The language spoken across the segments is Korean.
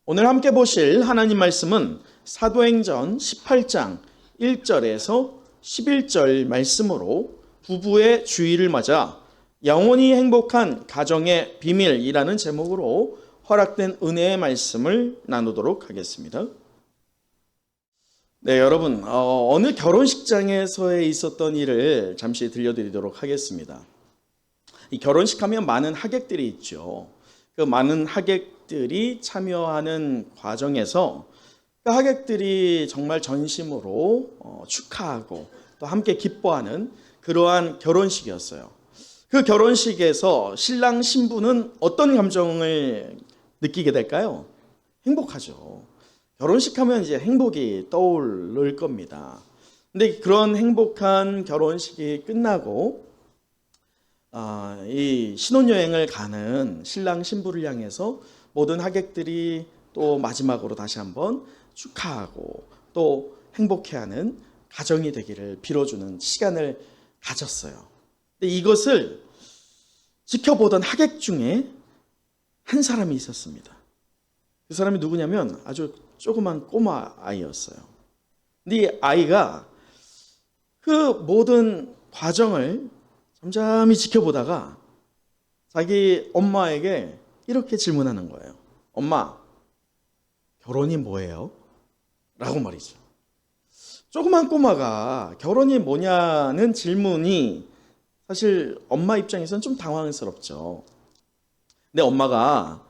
오늘 함께 보실 하나님 말씀은 사도행전 18장 1절에서 11절 말씀으로 부부의 주일을 맞아 영원히 행복한 가정의 비밀이라는 제목으로 허락된 은혜의 말씀을 나누도록 하겠습니다. 네, 여러분, 어느 결혼식장에서의 있었던 일을 잠시 들려드리도록 하겠습니다. 이 결혼식 하면 많은 하객들이 있죠. 그 많은 하객들이 참여하는 과정에서 그 하객들이 정말 전심으로 축하하고 또 함께 기뻐하는 그러한 결혼식이었어요. 그 결혼식에서 신랑 신부는 어떤 감정을 느끼게 될까요? 행복하죠. 결혼식 하면 이제 행복이 떠오를 겁니다. 근데 그런 행복한 결혼식이 끝나고 이 신혼여행을 가는 신랑 신부를 향해서 모든 하객들이 또 마지막으로 다시 한번 축하하고 또 행복해하는 가정이 되기를 빌어주는 시간을 가졌어요. 근데 이것을 지켜보던 하객 중에 한 사람이 있었습니다. 그 사람이 누구냐면 아주 조그만 꼬마 아이였어요. 근데 이 아이가 그 모든 과정을 잠잠히 지켜보다가 자기 엄마에게 이렇게 질문하는 거예요. 엄마, 결혼이 뭐예요? 라고 말이죠. 조그만 꼬마가 결혼이 뭐냐는 질문이 사실 엄마 입장에서는 좀 당황스럽죠. 근데 엄마가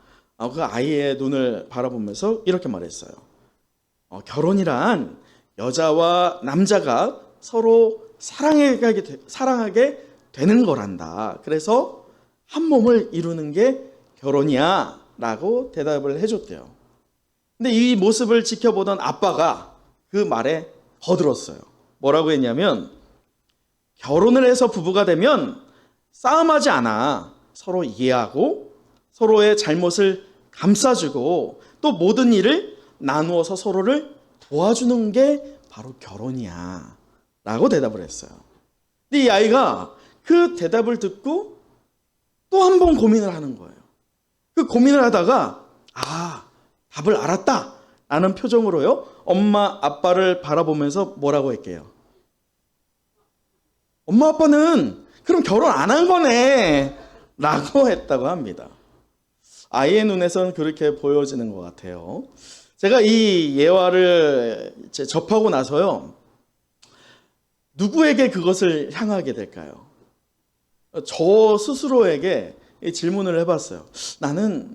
그 아이의 눈을 바라보면서 이렇게 말했어요. 결혼이란 여자와 남자가 서로 사랑하게 되는 거란다. 그래서 한 몸을 이루는 게 결혼이야 라고 대답을 해줬대요. 근데 이 모습을 지켜보던 아빠가 그 말에 거들었어요. 뭐라고 했냐면 결혼을 해서 부부가 되면 싸움하지 않아. 서로 이해하고 서로의 잘못을 감싸주고 또 모든 일을 나누어서 서로를 도와주는 게 바로 결혼이야 라고 대답을 했어요. 근데 이 아이가 그 대답을 듣고 또 한 번 고민을 하는 거예요. 그 고민을 하다가 답을 알았다 라는 표정으로요 엄마 아빠를 바라보면서 뭐라고 할게요? 엄마 아빠는 그럼 결혼 안 한 거네 라고 했다고 합니다. 아이의 눈에선 그렇게 보여지는 것 같아요. 제가 이 예화를 접하고 나서요 누구에게 그것을 향하게 될까요? 저 스스로에게 이 질문을 해봤어요. 나는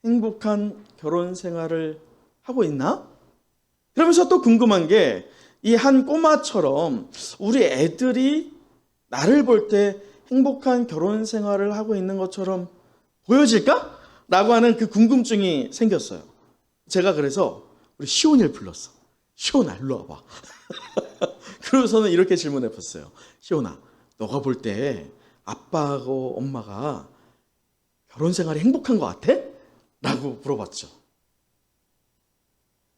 행복한 결혼 생활을 하고 있나? 그러면서 또 궁금한 게 이 한 꼬마처럼 우리 애들이 나를 볼 때 행복한 결혼 생활을 하고 있는 것처럼 보여질까? 라고 하는 그 궁금증이 생겼어요. 제가 그래서 우리 시온이를 불렀어. 시온아, 일로 와봐. 그러고서는 이렇게 질문해 봤어요. 시온아, 너가 볼 때 아빠하고 엄마가 결혼 생활이 행복한 것 같아? 라고 물어봤죠.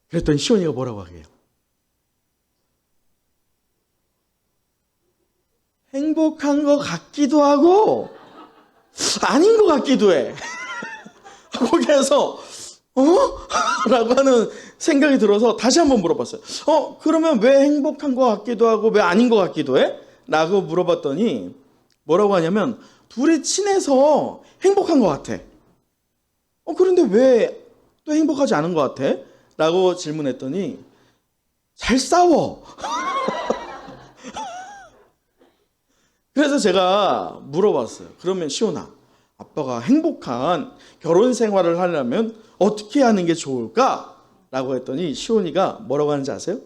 그랬더니 시온이가 뭐라고 하게요? 행복한 것 같기도 하고 아닌 것 같기도 해. 거기에서 라고 하는 생각이 들어서 다시 한번 물어봤어요. 그러면 왜 행복한 것 같기도 하고 왜 아닌 것 같기도 해? 라고 물어봤더니 뭐라고 하냐면 둘이 친해서 행복한 것 같아. 그런데 왜 또 행복하지 않은 것 같아? 라고 질문했더니 잘 싸워. 그래서 제가 물어봤어요. 그러면 시온아, 아빠가 행복한 결혼 생활을 하려면 어떻게 하는 게 좋을까? 라고 했더니 시온이가 뭐라고 하는지 아세요?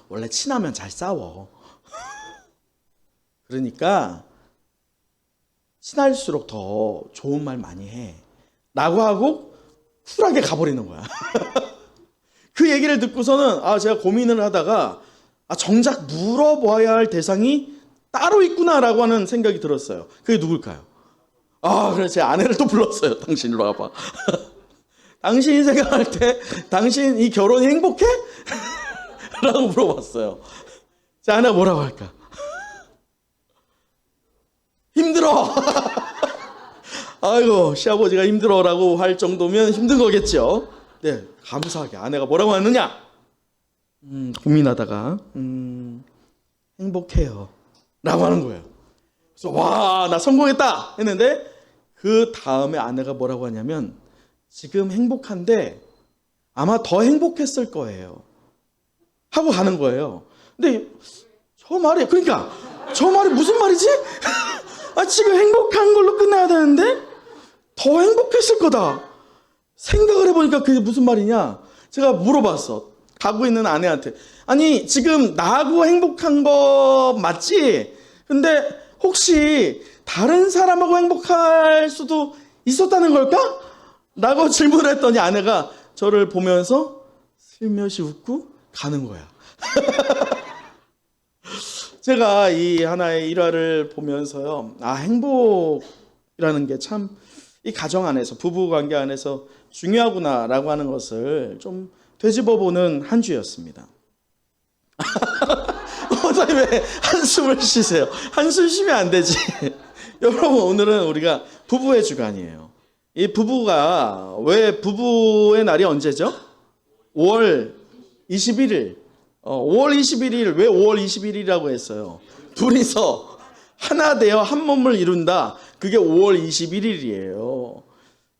원래 친하면 잘 싸워. 그러니까 친할수록 더 좋은 말 많이 해. 라고 하고 쿨하게 가버리는 거야. 그 얘기를 듣고서는 제가 고민을 하다가 정작 물어봐야 할 대상이 따로 있구나라고 하는 생각이 들었어요. 그게 누굴까요? 그래서 제 아내를 또 불렀어요. 당신 일로 와봐. 당신이 생각할 때 당신 이 결혼이 행복해? 라고 물어봤어요. 제 아내가 뭐라고 할까? 힘들어. 아이고 시아버지가 힘들어라고 할 정도면 힘든 거겠죠. 네, 감사하게 아내가 뭐라고 하느냐? 고민하다가 행복해요 라고 하는 거예요. 그래서 와, 나 성공했다 했는데 그 다음에 아내가 뭐라고 하냐면 지금 행복한데 아마 더 행복했을 거예요 하고 가는 거예요. 근데 저 말이 그러니까 저 말이 무슨 말이지? 아, 지금 행복한 걸로 끝나야 되는데 더 행복했을 거다. 생각을 해보니까 그게 무슨 말이냐? 제가 물어봤어. 가고 있는 아내한테. 아니, 지금 나하고 행복한 거 맞지? 근데 혹시 다른 사람하고 행복할 수도 있었다는 걸까? 라고 질문을 했더니 아내가 저를 보면서 슬며시 웃고 가는 거야. 제가 이 하나의 일화를 보면서요, 아, 행복이라는 게 참 이 가정 안에서, 부부 관계 안에서 중요하구나라고 하는 것을 좀 되짚어보는 한 주였습니다. 선생님 왜 한숨을 쉬세요? 한숨 쉬면 안 되지. 여러분, 오늘은 우리가 부부의 주간이에요. 이 부부가 왜 부부의 날이 언제죠? 5월 21일. 5월 21일 왜 5월 21일이라고 했어요? 둘이서 하나 되어 한 몸을 이룬다. 그게 5월 21일이에요.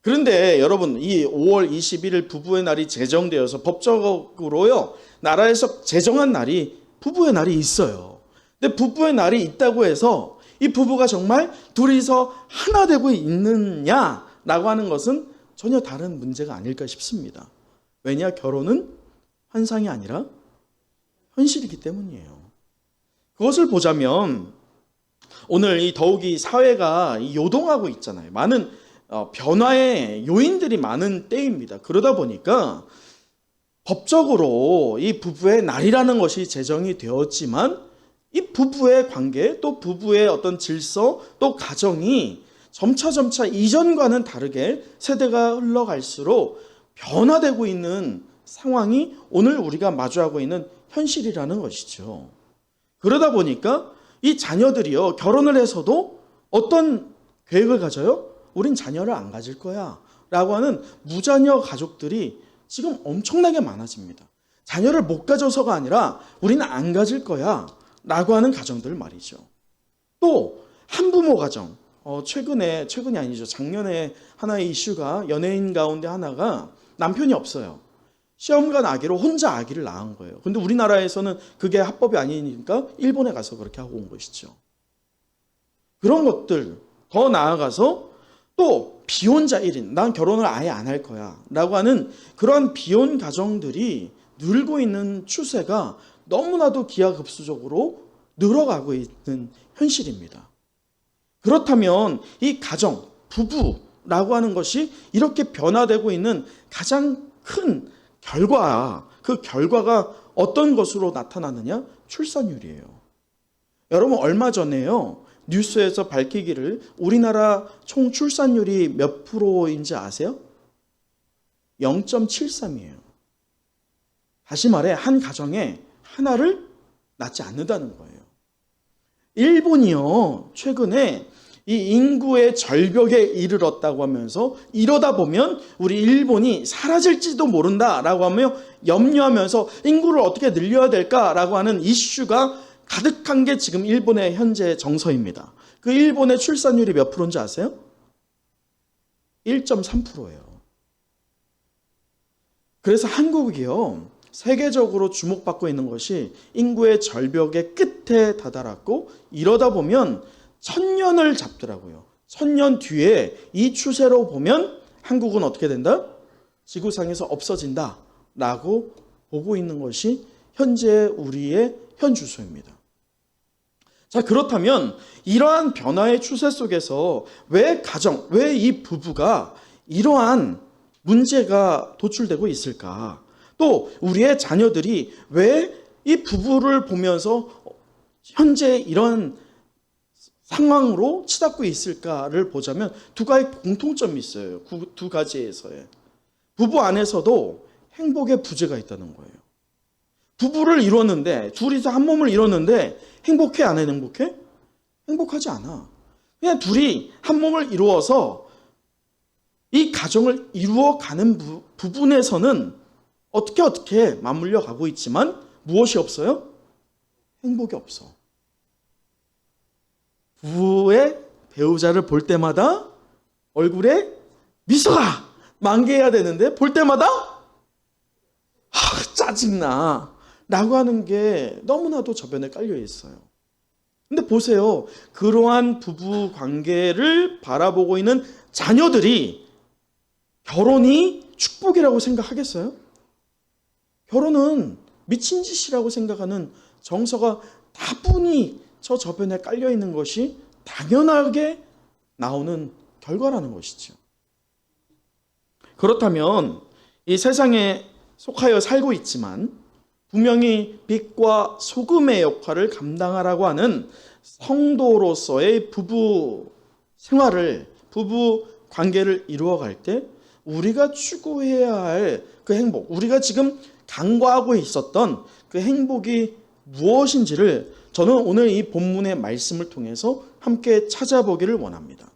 그런데 여러분, 이 5월 21일 부부의 날이 제정되어서 법적으로요, 나라에서 제정한 날이 부부의 날이 있어요. 근데 부부의 날이 있다고 해서 이 부부가 정말 둘이서 하나 되고 있느냐라고 하는 것은 전혀 다른 문제가 아닐까 싶습니다. 왜냐? 결혼은 환상이 아니라 현실이기 때문이에요. 그것을 보자면 오늘 이 더욱이 사회가 요동하고 있잖아요. 많은 변화의 요인들이 많은 때입니다. 그러다 보니까 법적으로 이 부부의 날이라는 것이 제정이 되었지만 이 부부의 관계 또 부부의 어떤 질서 또 가정이 점차 이전과는 다르게 세대가 흘러갈수록 변화되고 있는 상황이 오늘 우리가 마주하고 있는 현실이라는 것이죠. 그러다 보니까 이 자녀들이요, 결혼을 해서도 어떤 계획을 가져요? 우린 자녀를 안 가질 거야 라고 하는 무자녀 가족들이 지금 엄청나게 많아집니다. 자녀를 못 가져서가 아니라 우리는 안 가질 거야 라고 하는 가정들 말이죠. 또 한부모 가정, 최근이 아니죠. 작년에 하나의 이슈가 연예인 가운데 하나가 남편이 없어요. 시험관 아기로 혼자 아기를 낳은 거예요. 근데 우리나라에서는 그게 합법이 아니니까 일본에 가서 그렇게 하고 온 것이죠. 그런 것들, 더 나아가서 또 비혼자 1인, 난 결혼을 아예 안 할 거야 라고 하는 그런 비혼 가정들이 늘고 있는 추세가 너무나도 기하급수적으로 늘어가고 있는 현실입니다. 그렇다면 이 가정, 부부라고 하는 것이 이렇게 변화되고 있는 가장 큰 결과, 그 결과가 어떤 것으로 나타나느냐? 출산율이에요. 여러분, 얼마 전에요, 뉴스에서 밝히기를 우리나라 총 출산율이 몇 프로인지 아세요? 0.73이에요. 다시 말해, 한 가정에 하나를 낳지 않는다는 거예요. 일본이요, 최근에 이 인구의 절벽에 이르렀다고 하면서 이러다 보면 우리 일본이 사라질지도 모른다라고 하며 염려하면서 인구를 어떻게 늘려야 될까라고 하는 이슈가 가득한 게 지금 일본의 현재 정서입니다. 그 일본의 출산율이 몇 프로인지 아세요? 1.3%예요. 그래서 한국이요, 세계적으로 주목받고 있는 것이 인구의 절벽의 끝에 다다랐고 이러다 보면 1000년을 잡더라고요. 1000년 뒤에 이 추세로 보면 한국은 어떻게 된다? 지구상에서 없어진다 라고 보고 있는 것이 현재 우리의 현주소입니다. 자, 그렇다면 이러한 변화의 추세 속에서 왜 가정, 왜 이 부부가 이러한 문제가 도출되고 있을까? 또 우리의 자녀들이 왜 이 부부를 보면서 현재 이런 상황으로 치닫고 있을까를 보자면 두 가지 공통점이 있어요. 두 가지에서의. 부부 안에서도 행복의 부재가 있다는 거예요. 부부를 이뤘는데, 둘이서 한 몸을 이뤘는데 행복해, 안 행복해? 행복하지 않아. 그냥 둘이 한 몸을 이루어서 이 가정을 이루어가는 부분에서는 어떻게 맞물려 가고 있지만 무엇이 없어요? 행복이 없어. 부부의 배우자를 볼 때마다 얼굴에 미소가 만개해야 되는데 볼 때마다 짜증나 라고 하는 게 너무나도 저변에 깔려 있어요. 근데 보세요. 그러한 부부 관계를 바라보고 있는 자녀들이 결혼이 축복이라고 생각하겠어요? 결혼은 미친 짓이라고 생각하는 정서가 다분히 저 저변에 깔려 있는 것이 당연하게 나오는 결과라는 것이죠. 그렇다면 이 세상에 속하여 살고 있지만 분명히 빛과 소금의 역할을 감당하라고 하는 성도로서의 부부 생활을, 부부 관계를 이루어갈 때 우리가 추구해야 할 그 행복, 우리가 지금 간과하고 있었던 그 행복이 무엇인지를 저는 오늘 이 본문의 말씀을 통해서 함께 찾아보기를 원합니다.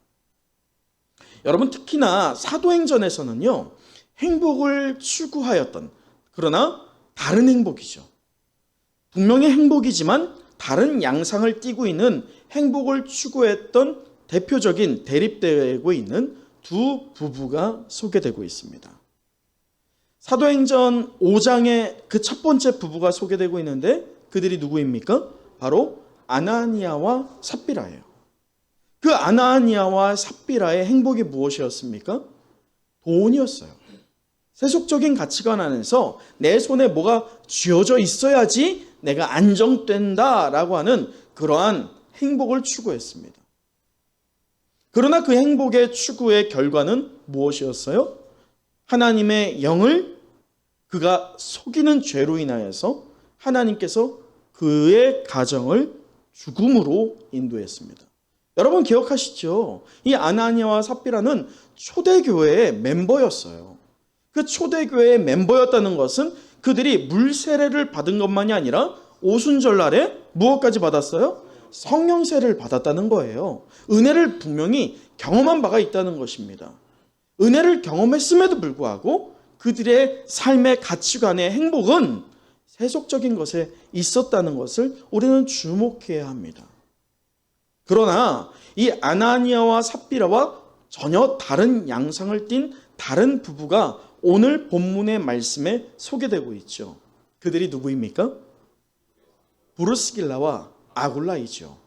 여러분, 특히나 사도행전에서는요, 행복을 추구하였던, 그러나 다른 행복이죠. 분명히 행복이지만 다른 양상을 띠고 있는 행복을 추구했던 대표적인 대립되고 있는 두 부부가 소개되고 있습니다. 사도행전 5장에 그 첫 번째 부부가 소개되고 있는데 그들이 누구입니까? 바로 아나니아와 삽비라예요. 그 아나니아와 삽비라의 행복이 무엇이었습니까? 돈이었어요. 세속적인 가치관 안에서 내 손에 뭐가 쥐어져 있어야지 내가 안정된다라고 하는 그러한 행복을 추구했습니다. 그러나 그 행복의 추구의 결과는 무엇이었어요? 하나님의 영을 그가 속이는 죄로 인하여서 하나님께서 그의 가정을 죽음으로 인도했습니다. 여러분 기억하시죠? 이 아나니아와 삽비라는 초대교회의 멤버였어요. 그 초대교회의 멤버였다는 것은 그들이 물세례를 받은 것만이 아니라 오순절날에 무엇까지 받았어요? 성령세를 받았다는 거예요. 은혜를 분명히 경험한 바가 있다는 것입니다. 은혜를 경험했음에도 불구하고 그들의 삶의 가치관의 행복은 세속적인 것에 있었다는 것을 우리는 주목해야 합니다. 그러나 이 아나니아와 삽비라와 전혀 다른 양상을 띤 다른 부부가 오늘 본문의 말씀에 소개되고 있죠. 그들이 누구입니까? 브루스길라와 아굴라이죠.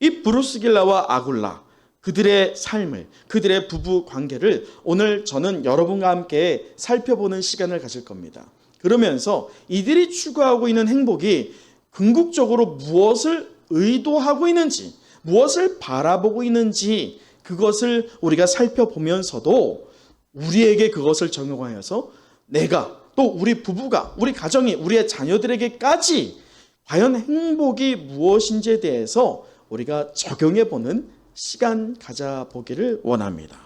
이 브루스길라와 아굴라, 그들의 삶을, 그들의 부부 관계를 오늘 저는 여러분과 함께 살펴보는 시간을 가질 겁니다. 그러면서 이들이 추구하고 있는 행복이 궁극적으로 무엇을 의도하고 있는지, 무엇을 바라보고 있는지 그것을 우리가 살펴보면서도 우리에게 그것을 적용하여서 내가 또 우리 부부가, 우리 가정이, 우리의 자녀들에게까지 과연 행복이 무엇인지에 대해서 우리가 적용해보는 시간 가져보기를 원합니다.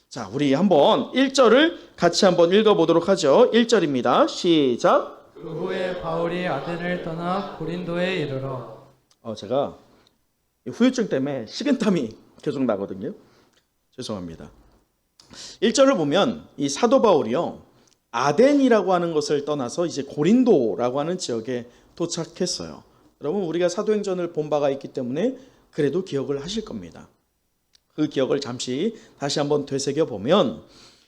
자, 우리 한번 1절을 같이 한번 읽어보도록 하죠. 1절입니다. 시작. 그 후에 바울이 아덴을 떠나 고린도에 이르러. 제가 후유증 때문에 식은땀이 계속 나거든요. 죄송합니다. 1절을 보면 이 사도 바울이요, 아덴이라고 하는 것을 떠나서 이제 고린도라고 하는 지역에 도착했어요. 여러분, 우리가 사도행전을 본 바가 있기 때문에 그래도 기억을 하실 겁니다. 그 기억을 잠시 다시 한번 되새겨 보면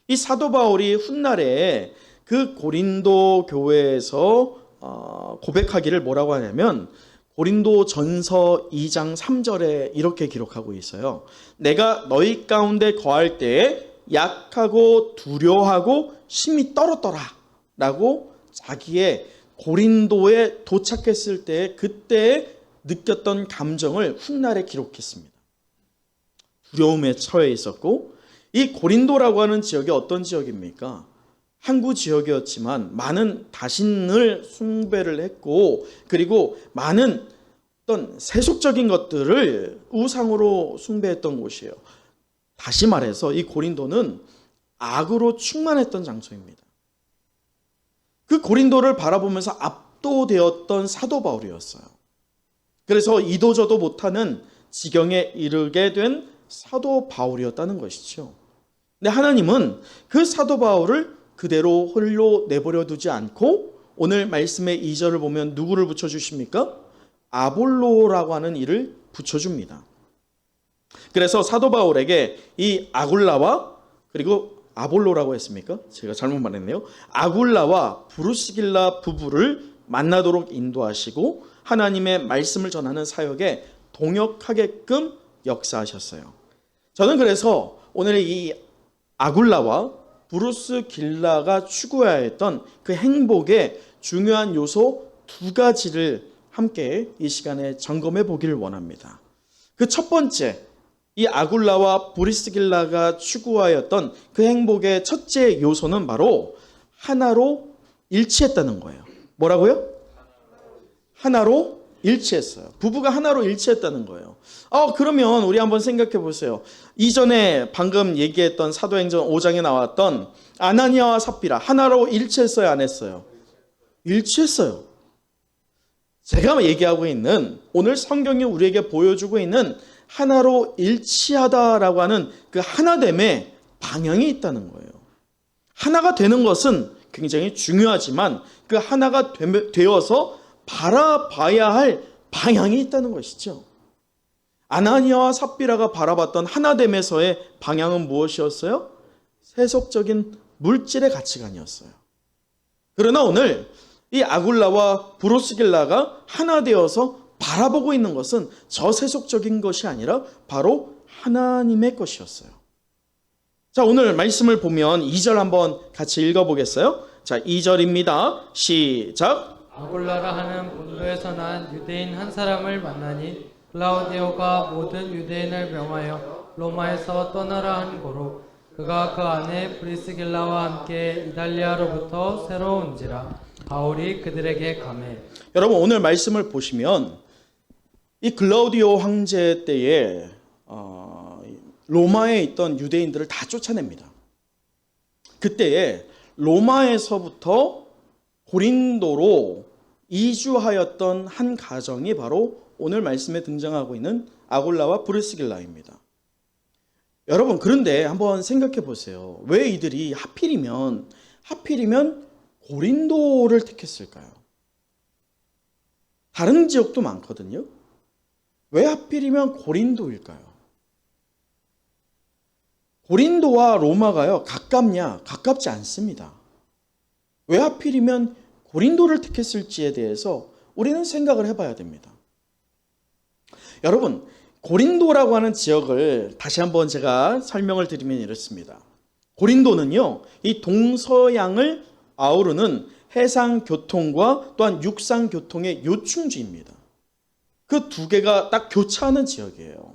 이 사도 바울이 훗날에 그 고린도 교회에서 고백하기를 뭐라고 하냐면 고린도 전서 2장 3절에 이렇게 기록하고 있어요. 내가 너희 가운데 거할 때에 약하고 두려워하고 심히 떨었더라 라고 자기의 고린도에 도착했을 때 그때 느꼈던 감정을 훗날에 기록했습니다. 두려움에 처해 있었고, 이 고린도라고 하는 지역이 어떤 지역입니까? 항구 지역이었지만 많은 다신을 숭배를 했고, 그리고 많은 어떤 세속적인 것들을 우상으로 숭배했던 곳이에요. 다시 말해서 이 고린도는 악으로 충만했던 장소입니다. 그 고린도를 바라보면서 압도되었던 사도 바울이었어요. 그래서 이도저도 못하는 지경에 이르게 된 사도 바울이었다는 것이죠. 근데 하나님은 그 사도 바울을 그대로 홀로 내버려 두지 않고 오늘 말씀의 2절을 보면 누구를 붙여주십니까? 아볼로라고 하는 이를 붙여줍니다. 그래서 사도 바울에게 이 아굴라와 그리고 아볼로라고 했습니까? 제가 잘못 말했네요. 아굴라와 브루스길라 부부를 만나도록 인도하시고 하나님의 말씀을 전하는 사역에 동역하게끔 역사하셨어요. 저는 그래서 오늘 이 아굴라와 브루스길라가 추구해야 했던 그 행복의 중요한 요소 2가지를 함께 이 시간에 점검해 보기를 원합니다. 그 첫 번째, 이 아굴라와 브리스길라가 추구하였던 그 행복의 첫째 요소는 바로 하나로 일치했다는 거예요. 뭐라고요? 하나로 일치했어요. 부부가 하나로 일치했다는 거예요. 그러면 우리 한번 생각해 보세요. 이전에 방금 얘기했던 사도행전 5장에 나왔던 아나니아와 삽비라 하나로 일치했어요, 안 했어요? 일치했어요. 제가 얘기하고 있는 오늘 성경이 우리에게 보여주고 있는 하나로 일치하다라고 하는 그 하나됨의 방향이 있다는 거예요. 하나가 되는 것은 굉장히 중요하지만 그 하나가 되어서 바라봐야 할 방향이 있다는 것이죠. 아나니아와 삽비라가 바라봤던 하나됨에서의 방향은 무엇이었어요? 세속적인 물질의 가치관이었어요. 그러나 오늘 이 아굴라와 브로스길라가 하나 되어서 바라보고 있는 것은 저 세속적인 것이 아니라 바로 하나님의 것이었어요. 자, 오늘 말씀을 보면 2절 한번 같이 읽어보겠어요? 자, 2절입니다. 시작. 아골라라 하는 본도에서 난 유대인 한 사람을 만나니 클라우디오가 모든 유대인을 명하여 로마에서 떠나라 한 고로 그가 그 안에 브리스길라와 함께 이달리아로부터 새로 온지라. 바울이 그들에게 가매. 여러분 오늘 말씀을 보시면 이 글라우디오 황제 때에 로마에 있던 유대인들을 다 쫓아냅니다. 그때에 로마에서부터 고린도로 이주하였던 한 가정이 바로 오늘 말씀에 등장하고 있는 아굴라와 브리스길라입니다. 여러분 그런데 한번 생각해 보세요. 왜 이들이 하필이면 고린도를 택했을까요? 다른 지역도 많거든요. 왜 하필이면 고린도일까요? 고린도와 로마가요, 가깝냐? 가깝지 않습니다. 왜 하필이면 고린도를 택했을지에 대해서 우리는 생각을 해봐야 됩니다. 여러분, 고린도라고 하는 지역을 다시 한번 제가 설명을 드리면 이렇습니다. 고린도는요, 이 동서양을 아우르는 해상 교통과 또한 육상 교통의 요충지입니다. 그 2개가 딱 교차하는 지역이에요.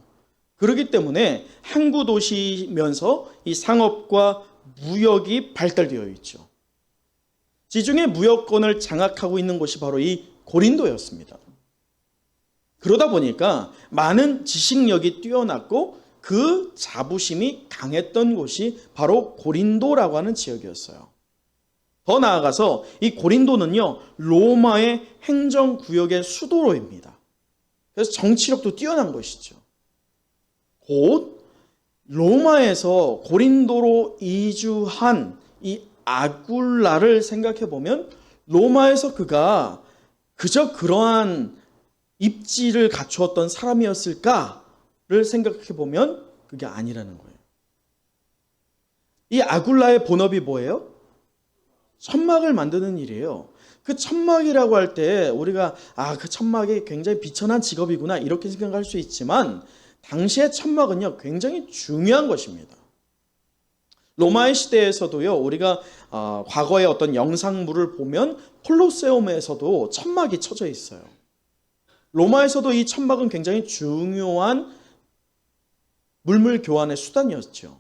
그렇기 때문에 항구 도시면서 이 상업과 무역이 발달되어 있죠. 지중해 무역권을 장악하고 있는 곳이 바로 이 고린도였습니다. 그러다 보니까 많은 지식력이 뛰어났고 그 자부심이 강했던 곳이 바로 고린도라고 하는 지역이었어요. 더 나아가서 이 고린도는요, 로마의 행정구역의 수도로입니다. 그래서 정치력도 뛰어난 것이죠. 곧 로마에서 고린도로 이주한 이 아굴라를 생각해 보면 로마에서 그가 그저 그러한 입지를 갖추었던 사람이었을까를 생각해 보면 그게 아니라는 거예요. 이 아굴라의 본업이 뭐예요? 천막을 만드는 일이에요. 그 천막이라고 할 때 우리가 그 천막이 굉장히 비천한 직업이구나 이렇게 생각할 수 있지만 당시의 천막은요 굉장히 중요한 것입니다. 로마의 시대에서도요 우리가 과거의 어떤 영상물을 보면 콜로세움에서도 천막이 쳐져 있어요. 로마에서도 이 천막은 굉장히 중요한 물물 교환의 수단이었죠.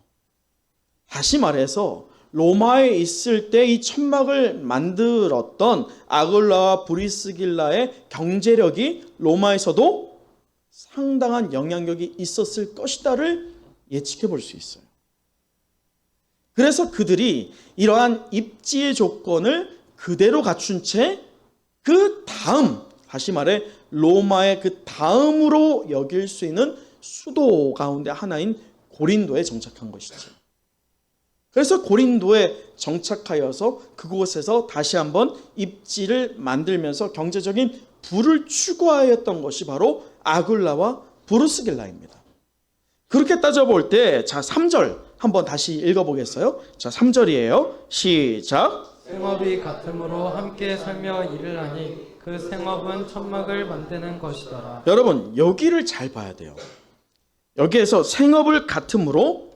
다시 말해서 로마에 있을 때 이 천막을 만들었던 아굴라와 브리스길라의 경제력이 로마에서도 상당한 영향력이 있었을 것이다를 예측해 볼 수 있어요. 그래서 그들이 이러한 입지의 조건을 그대로 갖춘 채 그 다음, 다시 말해 로마의 그 다음으로 여길 수 있는 수도 가운데 하나인 고린도에 정착한 것이죠. 그래서 고린도에 정착하여서 그곳에서 다시 한번 입지를 만들면서 경제적인 부를 추구하였던 것이 바로 아굴라와 브루스길라입니다. 그렇게 따져볼 때, 자, 3절 한번 다시 읽어보겠어요? 자, 3절이에요. 시작. 생업이 같으므로 함께 살며 일을 하니 그 생업은 천막을 만드는 것이더라. 여러분, 여기를 잘 봐야 돼요. 여기에서 생업을 같으므로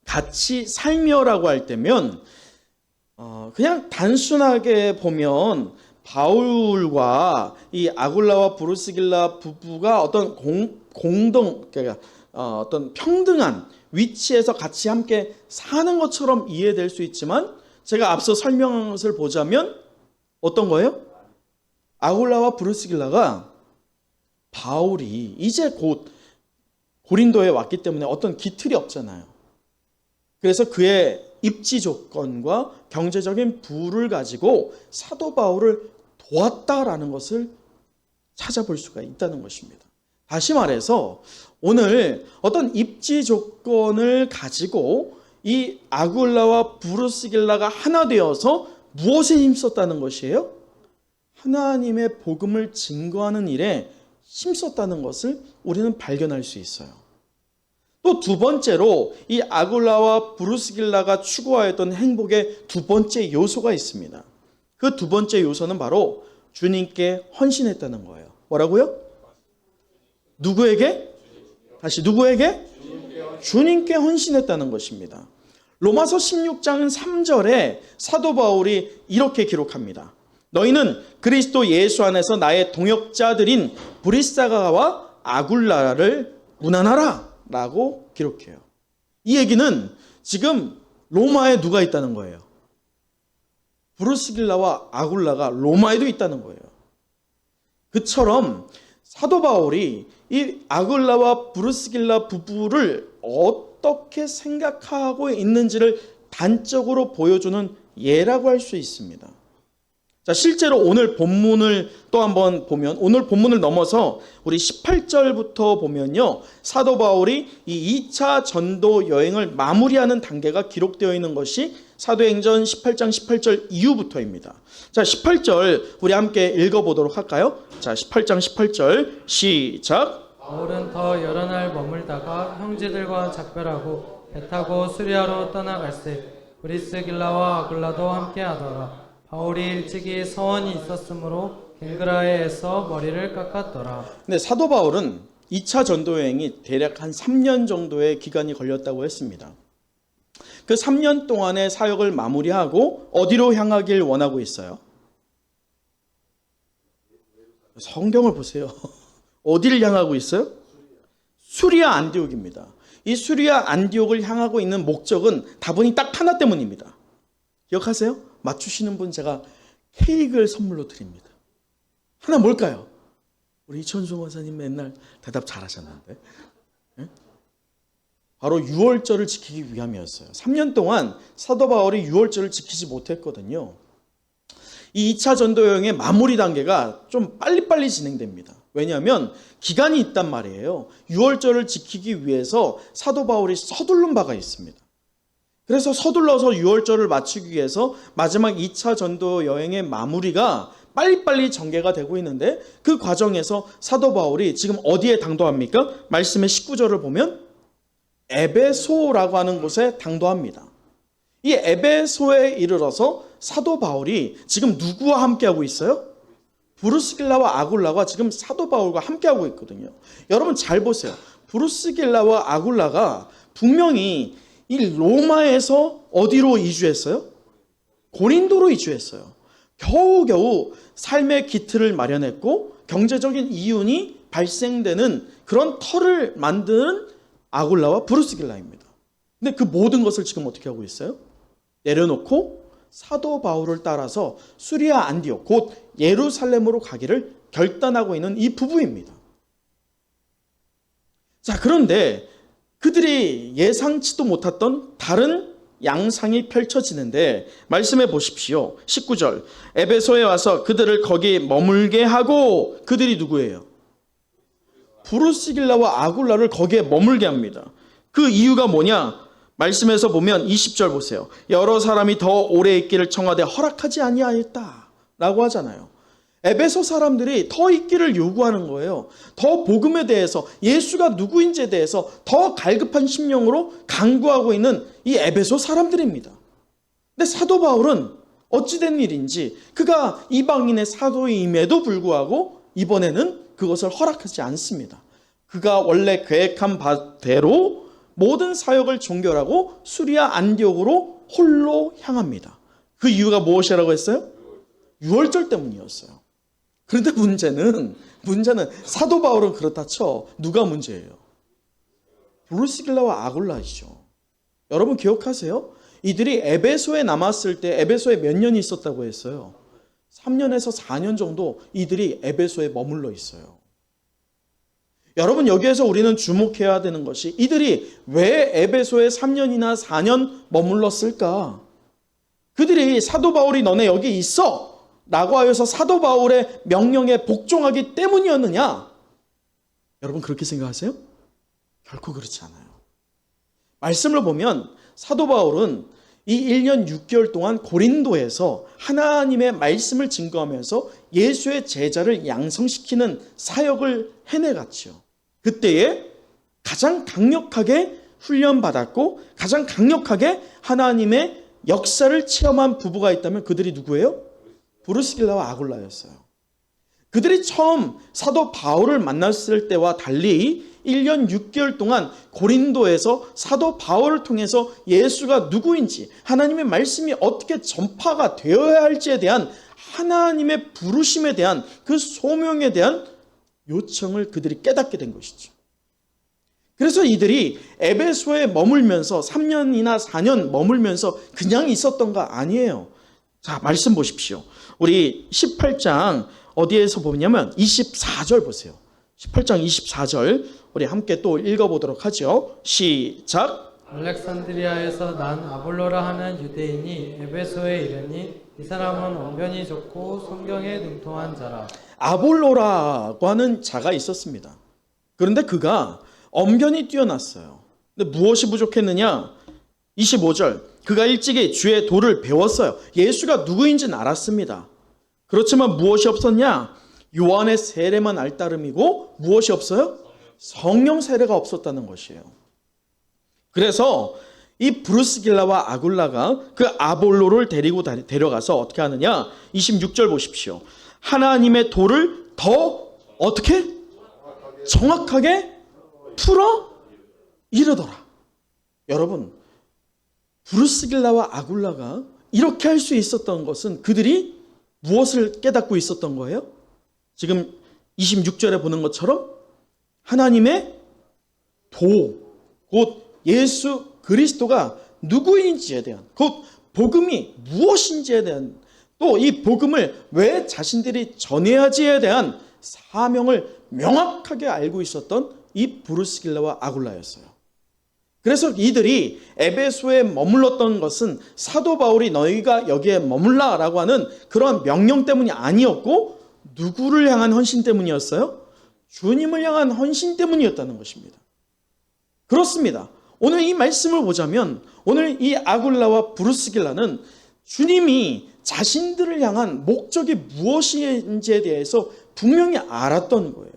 같이 살며라고 할 때면 그냥 단순하게 보면 바울과 이 아굴라와 브루스길라 부부가 어떤 공동 그러니까 어떤 평등한 위치에서 같이 함께 사는 것처럼 이해될 수 있지만 제가 앞서 설명한 것을 보자면 어떤 거예요? 아굴라와 브루스길라가 바울이 이제 곧 고린도에 왔기 때문에 어떤 기틀이 없잖아요. 그래서 그의 입지 조건과 경제적인 부를 가지고 사도 바울을 도왔다라는 것을 찾아볼 수가 있다는 것입니다. 다시 말해서 오늘 어떤 입지 조건을 가지고 이 아굴라와 브루스길라가 하나 되어서 무엇에 힘썼다는 것이에요? 하나님의 복음을 증거하는 일에 힘썼다는 것을 우리는 발견할 수 있어요. 또 두 번째로 이 아굴라와 브루스길라가 추구하였던 행복의 두 번째 요소가 있습니다. 그 두 번째 요소는 바로 주님께 헌신했다는 거예요. 뭐라고요? 누구에게? 다시 누구에게? 주님께 헌신했다는 것입니다. 로마서 16장 3절에 사도 바울이 이렇게 기록합니다. 너희는 그리스도 예수 안에서 나의 동역자들인 브리스가와 아굴라를 문안하라 라고 기록해요. 이 얘기는 지금 로마에 누가 있다는 거예요? 브루스길라와 아굴라가 로마에도 있다는 거예요. 그처럼 사도 바울이 이 아굴라와 브루스길라 부부를 어떻게 생각하고 있는지를 단적으로 보여주는 예라고 할 수 있습니다. 자, 실제로 오늘 본문을 또 한번 보면 오늘 본문을 넘어서 우리 18절부터 보면요. 사도 바울이 이 2차 전도 여행을 마무리하는 단계가 기록되어 있는 것이 사도행전 18장 18절 이후부터입니다. 자, 18절 우리 함께 읽어보도록 할까요? 자, 18장 18절 시작. 바울은 더 여러 날 머물다가 형제들과 작별하고 배 타고 수리아로 떠나갈새 브리스길라와 아굴라도 함께하더라. 바울이 일찍이 서원이 있었으므로 갱그라에서 머리를 깎았더라. 근데 사도 바울은 2차 전도 여행이 대략 한 3년 정도의 기간이 걸렸다고 했습니다. 그 3년 동안의 사역을 마무리하고 어디로 향하길 원하고 있어요? 성경을 보세요. 어디를 향하고 있어요? 수리아 안디옥입니다. 이 수리아 안디옥을 향하고 있는 목적은 다분히 딱 하나 때문입니다. 기억하세요? 맞추시는 분 제가 케이크를 선물로 드립니다. 하나 뭘까요? 우리 이천수 원사님 맨날 대답 잘하셨는데. 네? 바로 유월절을 지키기 위함이었어요. 3년 동안 사도 바울이 유월절을 지키지 못했거든요. 이 2차 전도 여행의 마무리 단계가 좀 빨리빨리 진행됩니다. 왜냐하면 기간이 있단 말이에요. 유월절을 지키기 위해서 사도 바울이 서두른 바가 있습니다. 그래서 서둘러서 유월절을 마치기 위해서 마지막 2차 전도 여행의 마무리가 빨리빨리 전개가 되고 있는데 그 과정에서 사도 바울이 지금 어디에 당도합니까? 말씀의 19절을 보면 에베소라고 하는 곳에 당도합니다. 이 에베소에 이르러서 사도 바울이 지금 누구와 함께하고 있어요? 브루스길라와 아굴라가 지금 사도 바울과 함께하고 있거든요. 여러분 잘 보세요. 브루스길라와 아굴라가 분명히 이 로마에서 어디로 이주했어요? 고린도로 이주했어요. 겨우겨우 삶의 기틀을 마련했고 경제적인 이윤이 발생되는 그런 터를 만드는 아굴라와 브루스길라입니다. 근데 그 모든 것을 지금 어떻게 하고 있어요? 내려놓고 사도 바울을 따라서 수리아 안디옥 곧 예루살렘으로 가기를 결단하고 있는 이 부부입니다. 자, 그런데 그들이 예상치도 못했던 다른 양상이 펼쳐지는데 말씀해 보십시오. 19절 에베소에 와서 그들을 거기 머물게 하고 그들이 누구예요? 브루스길라와 아굴라를 거기에 머물게 합니다. 그 이유가 뭐냐? 말씀에서 보면 20절 보세요. 여러 사람이 더 오래 있기를 청하되 허락하지 아니하였다 라고 하잖아요. 에베소 사람들이 더 있기를 요구하는 거예요. 더 복음에 대해서, 예수가 누구인지에 대해서 더 갈급한 심령으로 간구하고 있는 이 에베소 사람들입니다. 근데 사도 바울은 어찌된 일인지 그가 이방인의 사도임에도 불구하고 이번에는 그것을 허락하지 않습니다. 그가 원래 계획한 바대로 모든 사역을 종결하고 수리아 안디옥으로 홀로 향합니다. 그 이유가 무엇이라고 했어요? 유월절 때문이었어요. 그런데 문제는 사도 바울은 그렇다 쳐. 누가 문제예요? 브루스길라와 아굴라이죠. 여러분 기억하세요? 이들이 에베소에 남았을 때 에베소에 몇 년이 있었다고 했어요? 3년에서 4년 정도 이들이 에베소에 머물러 있어요. 여러분 여기에서 우리는 주목해야 되는 것이 이들이 왜 에베소에 3년이나 4년 머물렀을까? 그들이 사도 바울이 너네 여기 있어 라고 하여서 사도 바울의 명령에 복종하기 때문이었느냐? 여러분 그렇게 생각하세요? 결코 그렇지 않아요. 말씀을 보면 사도 바울은 이 1년 6개월 동안 고린도에서 하나님의 말씀을 증거하면서 예수의 제자를 양성시키는 사역을 해내갔죠. 그때에 가장 강력하게 훈련받았고 가장 강력하게 하나님의 역사를 체험한 부부가 있다면 그들이 누구예요? 브루스길라와 아굴라였어요. 그들이 처음 사도 바울을 만났을 때와 달리 1년 6개월 동안 고린도에서 사도 바울을 통해서 예수가 누구인지 하나님의 말씀이 어떻게 전파가 되어야 할지에 대한 하나님의 부르심에 대한 그 소명에 대한 요청을 그들이 깨닫게 된 것이죠. 그래서 이들이 에베소에 머물면서 3년이나 4년 머물면서 그냥 있었던가 아니에요. 자, 말씀 보십시오. 우리 18장 어디에서 보냐면 24절 보세요. 18장 24절 우리 함께 또 읽어보도록 하죠. 시작. 알렉산드리아에서 난 아볼로라 하는 유대인이 에베소에 이르니 이 사람은 언변이 좋고 성경에 능통한 자라. 아볼로라고 하는 자가 있었습니다. 그런데 그가 언변이 뛰어났어요. 근데 무엇이 부족했느냐? 25절. 그가 일찍이 주의 도를 배웠어요. 예수가 누구인지는 알았습니다. 그렇지만 무엇이 없었냐? 요한의 세례만 알따름이고 무엇이 없어요? 성령 세례가 없었다는 것이에요. 그래서 이 브루스길라와 아굴라가 그 아볼로를 데리고 데려가서 어떻게 하느냐? 26절 보십시오. 하나님의 도를 더 어떻게? 정확하게 풀어 이르더라. 여러분, 브루스길라와 아굴라가 이렇게 할 수 있었던 것은 그들이 무엇을 깨닫고 있었던 거예요? 지금 26절에 보는 것처럼 하나님의 도, 곧 예수 그리스도가 누구인지에 대한, 곧 복음이 무엇인지에 대한, 또 이 복음을 왜 자신들이 전해야지에 대한 사명을 명확하게 알고 있었던 이 브루스길라와 아굴라였어요. 그래서 이들이 에베소에 머물렀던 것은 사도 바울이 너희가 여기에 머물라라고 하는 그런 명령 때문이 아니었고 누구를 향한 헌신 때문이었어요? 주님을 향한 헌신 때문이었다는 것입니다. 그렇습니다. 오늘 이 말씀을 보자면 오늘 이 아굴라와 브루스길라는 주님이 자신들을 향한 목적이 무엇인지에 대해서 분명히 알았던 거예요.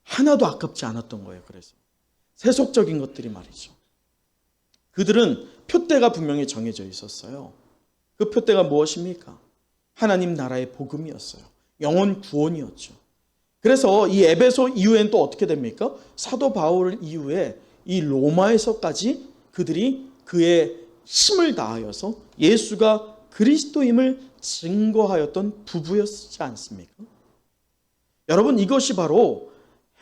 하나도 아깝지 않았던 거예요. 그래서 세속적인 것들이 말이죠. 그들은 표대가 분명히 정해져 있었어요. 그 표대가 무엇입니까? 하나님 나라의 복음이었어요. 영혼 구원이었죠. 그래서 이 에베소 이후엔 또 어떻게 됩니까? 사도 바울 이후에 이 로마에서까지 그들이 그의 힘을 다하여서 예수가 그리스도임을 증거하였던 부부였지 않습니까? 여러분, 이것이 바로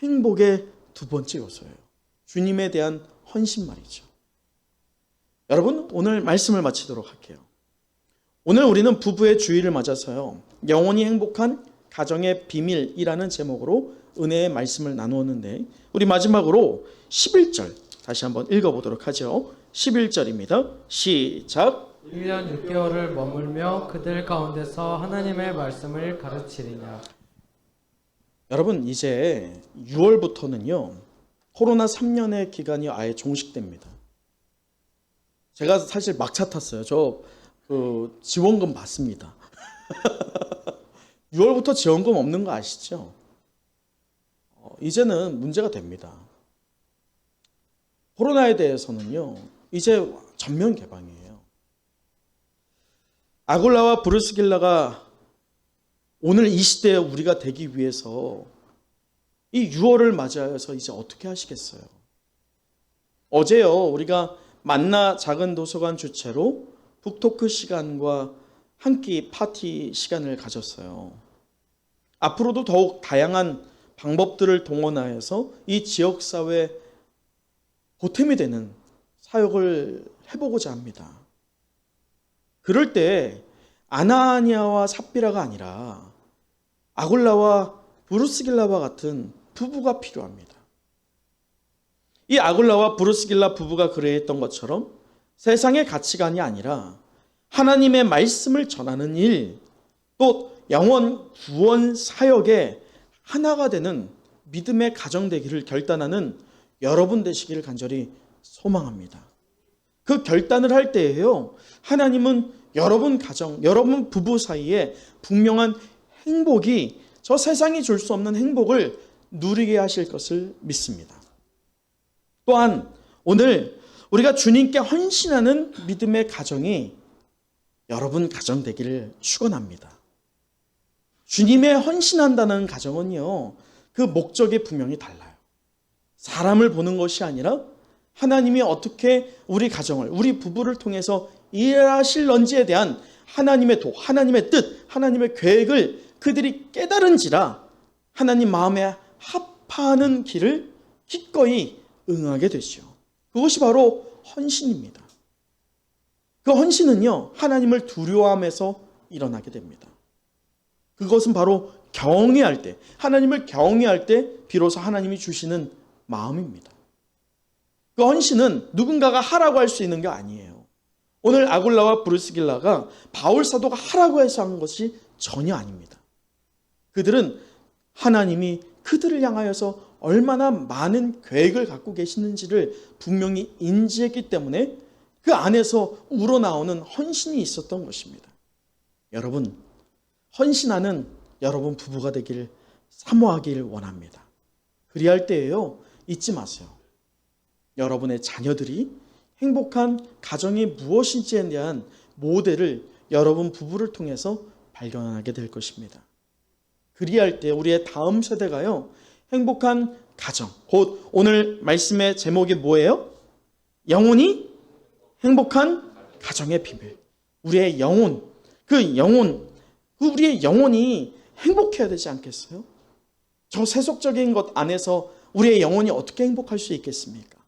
행복의 두 번째 요소예요. 주님에 대한 헌신 말이죠. 여러분, 오늘 말씀을 마치도록 할게요. 오늘 우리는 부부의 주일을 맞아서요, 영원히 행복한 가정의 비밀이라는 제목으로 은혜의 말씀을 나누었는데, 우리 마지막으로 11절 다시 한번 읽어보도록 하죠. 11절입니다. 시작. 1년 6개월을 머물며 그들 가운데서 하나님의 말씀을 가르치리냐. 여러분, 이제 6월부터는요 코로나 3년의 기간이 아예 종식됩니다. 제가 사실 막차 탔어요. 저 지원금 받습니다. 6월부터 지원금 없는 거 아시죠? 이제는 문제가 됩니다. 코로나에 대해서는요, 이제 전면 개방이에요. 아굴라와 브루스길라가 오늘 이 시대에 우리가 되기 위해서 이 6월을 맞이하여서 이제 어떻게 하시겠어요? 어제요, 우리가 만나 작은 도서관 주최로 북토크 시간과 한 끼 파티 시간을 가졌어요. 앞으로도 더욱 다양한 방법들을 동원하여서 이 지역사회 보탬이 되는 사역을 해보고자 합니다. 그럴 때 아나니아와 삽비라가 아니라 아굴라와 브루스길라와 같은 부부가 필요합니다. 이 아굴라와 브루스길라 부부가 그래했던 것처럼 세상의 가치관이 아니라 하나님의 말씀을 전하는 일, 또 영원 구원 사역에 하나가 되는 믿음의 가정 되기를 결단하는 여러분 되시기를 간절히 소망합니다. 그 결단을 할 때에요, 하나님은 여러분 가정, 여러분 부부 사이에 분명한 행복이, 저 세상이 줄 수 없는 행복을 누리게 하실 것을 믿습니다. 또한 오늘 우리가 주님께 헌신하는 믿음의 가정이 여러분 가정 되기를 축원합니다. 주님의 헌신한다는 가정은요, 그 목적이 분명히 달라요. 사람을 보는 것이 아니라 하나님이 어떻게 우리 가정을, 우리 부부를 통해서 일하실런지에 대한 하나님의 도, 하나님의 뜻, 하나님의 계획을 그들이 깨달은지라 하나님 마음에 합하는 길을 기꺼이 응하게 되죠. 그것이 바로 헌신입니다. 그 헌신은요, 하나님을 두려워하면서 일어나게 됩니다. 그것은 바로 경외할 때, 하나님을 경외할 때 비로소 하나님이 주시는 마음입니다. 그 헌신은 누군가가 하라고 할 수 있는 게 아니에요. 오늘 아굴라와 브루스길라가 바울 사도가 하라고 해서 한 것이 전혀 아닙니다. 그들은 하나님이 그들을 향하여서 얼마나 많은 계획을 갖고 계시는지를 분명히 인지했기 때문에 그 안에서 우러나오는 헌신이 있었던 것입니다. 여러분, 헌신하는 여러분 부부가 되기를 사모하기를 원합니다. 그리할 때에요, 잊지 마세요. 여러분의 자녀들이 행복한 가정이 무엇인지에 대한 모델을 여러분 부부를 통해서 발견하게 될 것입니다. 그리할 때 우리의 다음 세대가요, 행복한 가정, 곧 오늘 말씀의 제목이 뭐예요? 영혼이 행복한 가정의 비밀. 우리의 영혼, 우리의 영혼이 행복해야 되지 않겠어요? 저 세속적인 것 안에서 우리의 영혼이 어떻게 행복할 수 있겠습니까?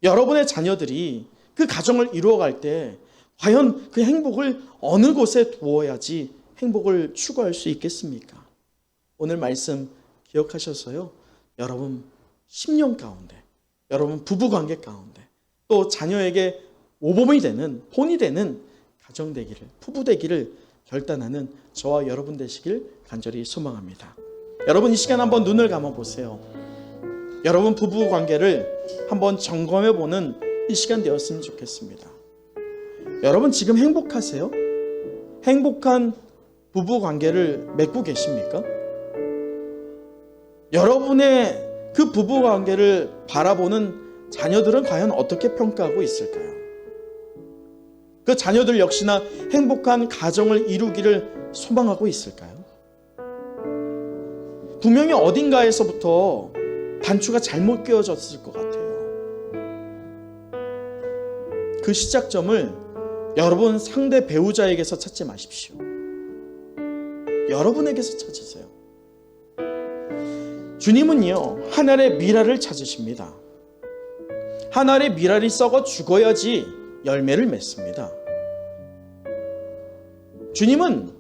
여러분의 자녀들이 그 가정을 이루어갈 때 과연 그 행복을 어느 곳에 두어야지 행복을 추구할 수 있겠습니까? 오늘 말씀 기억하셔서요, 여러분 10년 가운데, 여러분 부부관계 가운데, 또 자녀에게 모범이 되는, 본이 되는 가정 되기를, 부부 되기를 결단하는 저와 여러분 되시길 간절히 소망합니다. 여러분 이 시간 한번 눈을 감아보세요. 여러분 부부 관계를 한번 점검해보는 이 시간 되었으면 좋겠습니다. 여러분 지금 행복하세요? 행복한 부부 관계를 맺고 계십니까? 여러분의 그 부부 관계를 바라보는 자녀들은 과연 어떻게 평가하고 있을까요? 그 자녀들 역시나 행복한 가정을 이루기를 소망하고 있을까요? 분명히 어딘가에서부터 단추가 잘못 끼워졌을 것 같아요. 그 시작점을 여러분 상대 배우자에게서 찾지 마십시오. 여러분에게서 찾으세요. 주님은요, 하늘의 미랄을 찾으십니다. 하늘의 미랄이 썩어 죽어야지 열매를 맺습니다. 주님은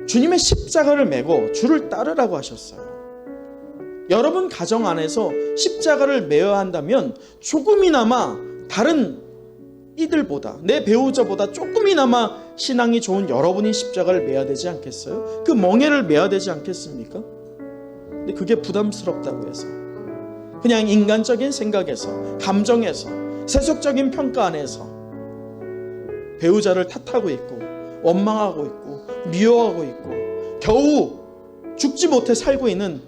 주님의 십자가를 메고 주를 따르라고 하셨어요. 여러분 가정 안에서 십자가를 메어야 한다면 조금이나마 다른 이들보다, 내 배우자보다 조금이나마 신앙이 좋은 여러분이 십자가를 메야 되지 않겠어요? 그 멍에를 메야 되지 않겠습니까? 근데 그게 부담스럽다고 해서 그냥 인간적인 생각에서, 감정에서 세속적인 평가 안에서 배우자를 탓하고 있고 원망하고 있고 미워하고 있고 겨우 죽지 못해 살고 있는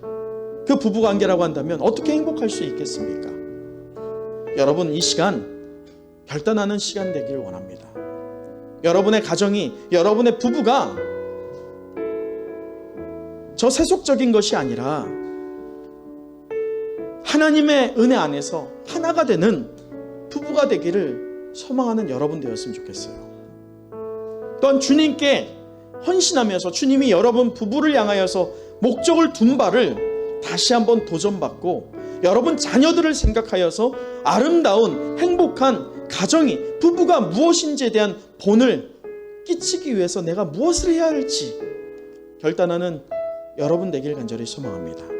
그 부부관계라고 한다면 어떻게 행복할 수 있겠습니까? 여러분, 이 시간 결단하는 시간 되길 원합니다. 여러분의 가정이, 여러분의 부부가 저 세속적인 것이 아니라 하나님의 은혜 안에서 하나가 되는 부부가 되기를 소망하는 여러분 되었으면 좋겠어요. 또한 주님께 헌신하면서 주님이 여러분 부부를 향하여서 목적을 둔 바를 다시 한번 도전받고 여러분 자녀들을 생각하여서 아름다운 행복한 가정이, 부부가 무엇인지에 대한 본을 끼치기 위해서 내가 무엇을 해야 할지 결단하는 여러분 되길 간절히 소망합니다.